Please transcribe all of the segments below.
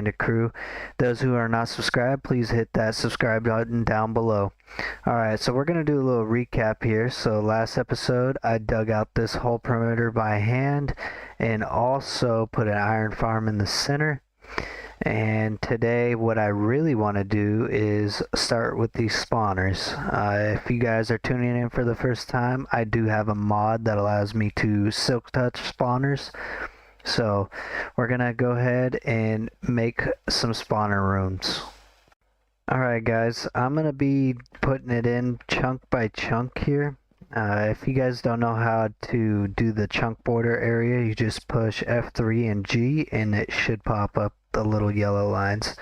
Bandit Crew. Those who are not subscribed, please hit that subscribe button down below. Alright, so we're going to do a little recap here. So last episode, I dug out this whole perimeter by hand and also put an iron farm in the center. And today what I really want to do is start with these spawners. If you guys are tuning in for the first time, I do have a mod that allows me to silk touch spawners. So we're gonna go ahead and make some spawner rooms. Alright guys, I'm gonna be putting it in chunk by chunk here. If you guys don't know how to do the chunk border area, you just push F3 and G and it should pop up the little yellow lines.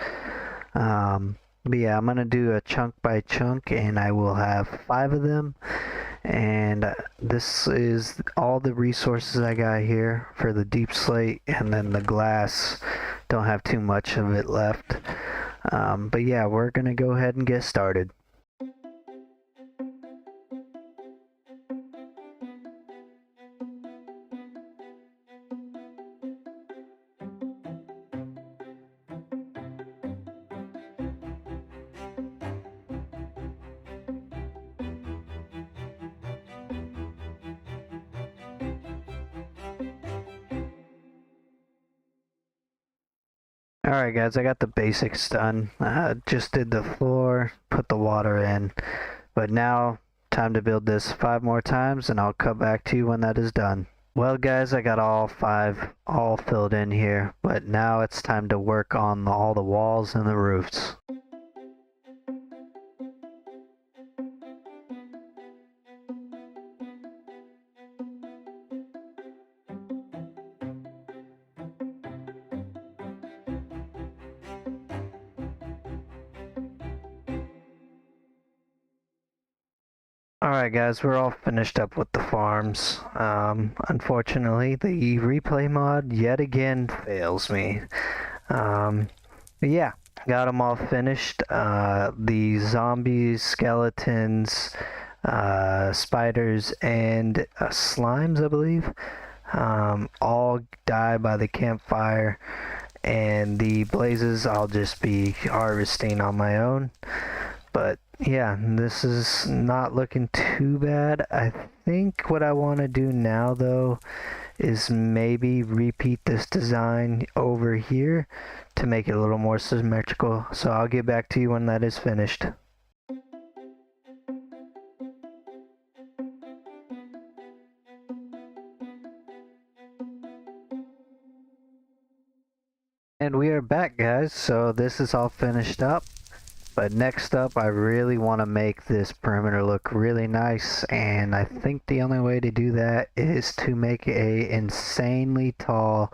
But yeah, I'm gonna do a chunk by chunk and I will have 5 of them. And this is all the resources I got here for the deep slate, and then the glass, don't have too much of it left. But yeah, we're gonna go ahead and get started. Alright guys, I got the basics done. Just did the floor, put the water in. But now, time to build this 5 more times and I'll come back to you when that is done. Well guys, I got all 5 all filled in here. But now it's time to work on all the walls and the roofs. Alright guys, we're all finished up with the farms. Unfortunately, the replay mod yet again fails me. But yeah, got them all finished. The zombies, skeletons, spiders, and slimes, I believe, all die by the campfire. And the blazes I'll just be harvesting on my own. But yeah, this is not looking too bad. I think what I want to do now though is maybe repeat this design over here to make it a little more symmetrical. So I'll get back to you when that is finished. And we are back guys, so this is all finished up. But next up, I really want to make this perimeter look really nice, and I think the only way to do that is to make a insanely tall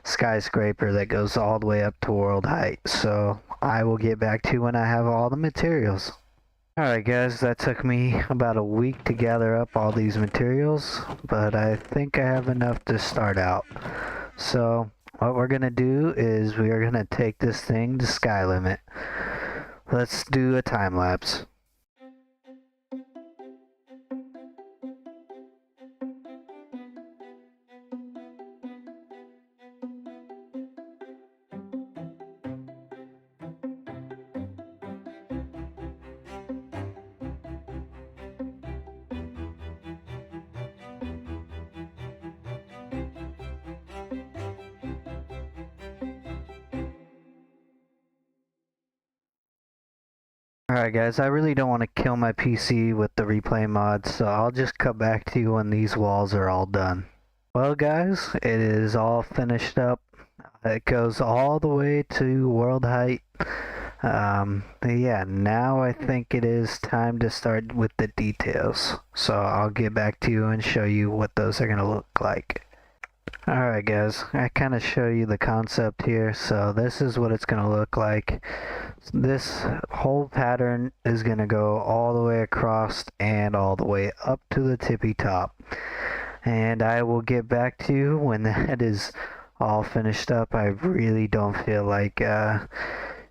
skyscraper that goes all the way up to world height. So I will get back to you when I have all the materials. Alright guys, that took me about a week to gather up all these materials, but I think I have enough to start out. So what we're going to do is we are going to take this thing to sky limit. Let's do a time lapse. Alright guys, I really don't want to kill my PC with the replay mod, so I'll just come back to you when these walls are all done. Well guys, it is all finished up. It goes all the way to world height. Yeah, now I think it is time to start with the details. So I'll get back to you and show you what those are going to look like. Alright guys, I kind of show you the concept here. So this is what it's going to look like. This whole pattern is going to go all the way across and all the way up to the tippy top. And I will get back to you when that is all finished up. I really don't feel like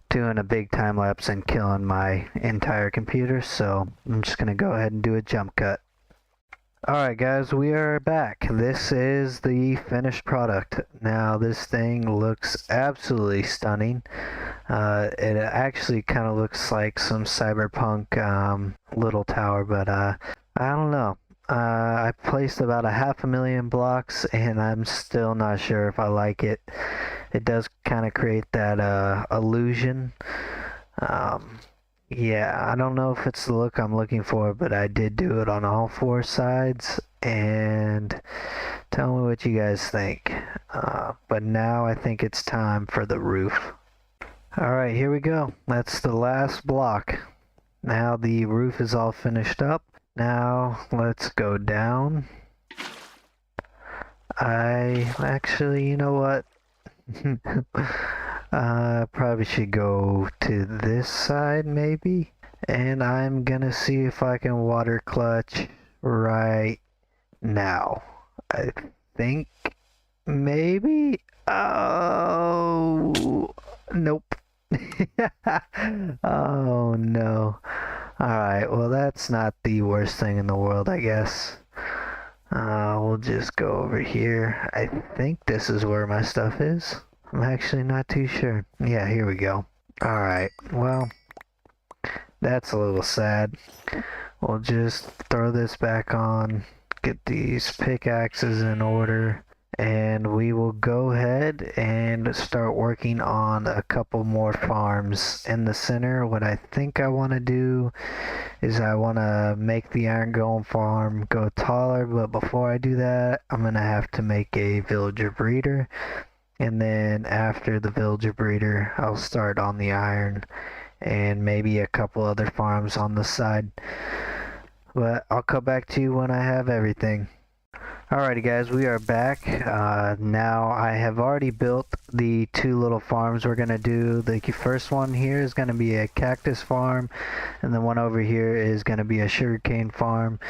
doing a big time lapse and killing my entire computer, so I'm just going to go ahead and do a jump cut. Alright guys, we are back. This is the finished product. Now this thing looks absolutely stunning. It actually kind of looks like some cyberpunk little tower, but I don't know. I placed about 500,000 blocks and I'm still not sure if I like it. It does kind of create that illusion. Yeah, I don't know if it's the look I'm looking for, but I did do it on all four sides, and tell me what you guys think. But now I think it's time for the roof. Alright, here we go. That's the last block. Now the roof is all finished up. Now let's go down. You know what? Probably should go to this side maybe. And I'm gonna see if I can water clutch right now. I think maybe. Oh, nope. Oh no. Alright, well that's not the worst thing in the world, I guess. We'll just go over here. I think this is where my stuff is. I'm actually not too sure. Yeah, here we go. Alright, well, that's a little sad. We'll just throw this back on, get these pickaxes in order, and we will go ahead and start working on a couple more farms in the center. What I think I want to do is I want to make the iron golem farm go taller, but before I do that, I'm going to have to make a villager breeder. And then after the villager breeder, I'll start on the iron and maybe a couple other farms on the side. But I'll come back to you when I have everything. Alrighty guys, we are back. Now I have already built the two little farms we're going to do. The first one here is going to be a cactus farm, and the one over here is going to be a sugarcane farm.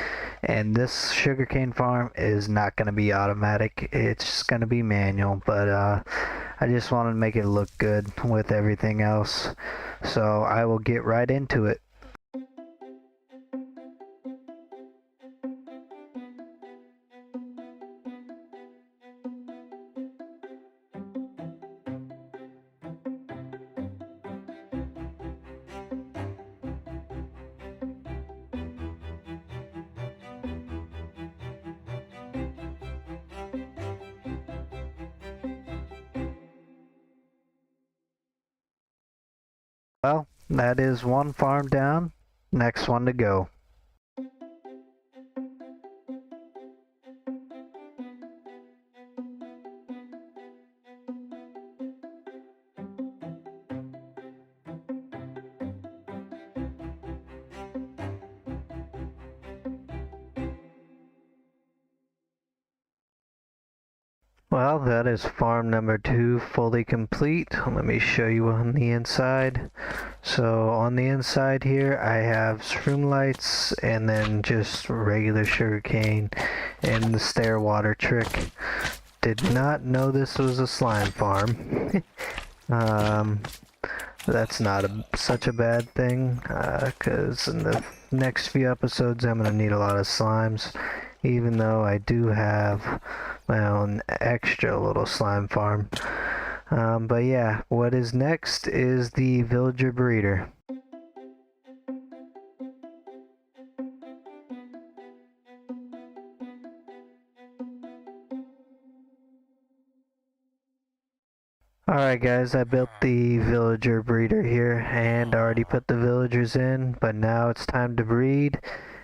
And this sugarcane farm is not going to be automatic, it's just going to be manual, but I just wanted to make it look good with everything else. So I will get right into it. Well, that is one farm down. Next one to go. Well, that is farm number 2 fully complete. Let me show you on the inside. So on the inside here I have shroom lights and then just regular sugarcane and the stair water trick. Did not know this was a slime farm. That's not such a bad thing, because in the next few episodes I'm going to need a lot of slimes, even though I do have my own extra little slime farm. But yeah, what is next is the villager breeder. Alright guys, I built the villager breeder here and already put the villagers in, but now it's time to breed.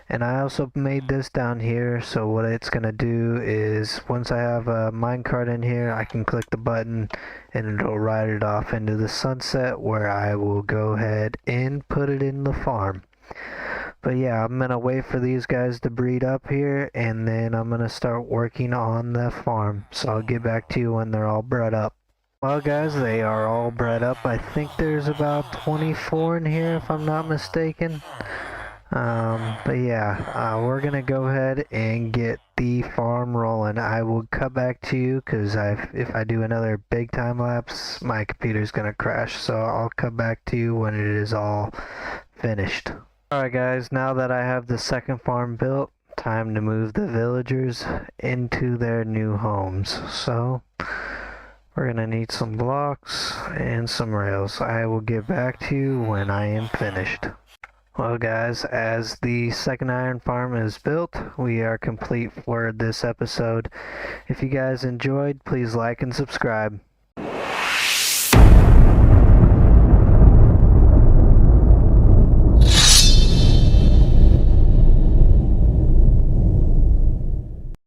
And I also made this down here, so what it's gonna do is once I have a minecart in here, I can click the button and it'll ride it off into the sunset, where I will go ahead and put it in the farm. But yeah, I'm gonna wait for these guys to breed up here, and then I'm gonna start working on the farm. So I'll get back to you when they're all bred up. Well guys, they are all bred up. I think there's about 24 in here if I'm not mistaken. But yeah, we're gonna go ahead and get the farm rolling. I will cut back to you because if I do another big time lapse, my computer's gonna crash. So I'll cut back to you when it is all finished. Alright guys, now that I have the second farm built, time to move the villagers into their new homes. So we're gonna need some blocks and some rails. I will get back to you when I am finished. Well guys, as the second iron farm is built, we are complete for this episode. If you guys enjoyed, please like and subscribe.